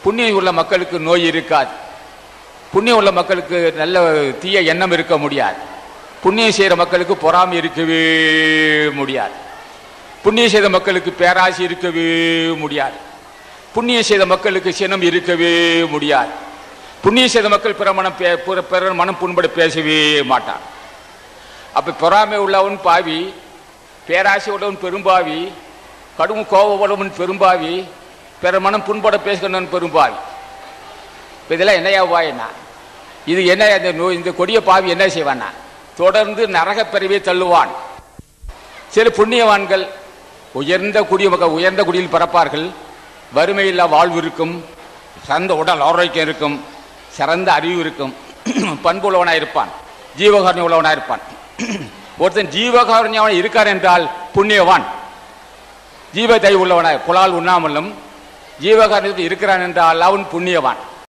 புண்ணியம் உள்ள மக்களுக்கு நோய் இருக்காது. புண்ணியம் உள்ள மக்களுக்கு நல்ல தீய எண்ணம் இருக்க முடியாது. புண்ணியம் செய்கிற மக்களுக்கு பொறாமை இருக்கவே முடியாது. புண்ணியம் செய்த மக்களுக்கு பேராசை இருக்கவே முடியாது. புண்ணியம் செய்த மக்களுக்கு சினம் இருக்கவே முடியாது. புண்ணியம் செய்த மக்கள் பிறர் மனம் புண்பட பேசவே மாட்டான். அப்ப பொறாமை உள்ளவன் பாவி, பேராசை உள்ளவன் பெரும்பாவி, கடும் கோபம் உள்ளவன் பெரும்பாவி, பிறர் மனம் புண்பட பேசுகிறவன் பெரும்பாவி. இதெல்லாம் என்னையா வாயினா? இது என்ன? இந்த கொடிய பாவி என்ன செய்வானா? தொடர்ந்து நரக பிறவியை தள்ளுவான். சில புண்ணியவான்கள் உயர்ந்த குடியில் பிறப்பார்கள். வறுமையில்லா வாழ்வு இருக்கும், சிறந்த உடல் ஆரோக்கியம் இருக்கும், சிறந்த அறிவு இருக்கும், பண்பு உள்ளவனாக இருப்பான், ஜீவகாரண்யம் உள்ளவனாக இருப்பான். ஒருத்தன் ஜீவகாரண்யவன் இருக்கார் என்றால் புண்ணியவான். ஜீவ தயவு உள்ளவனாக புலால் உண்ணாமலும் ஜீவகாரண்யத்தில் இருக்கிறான் என்றால் அவன் புண்ணியவான்.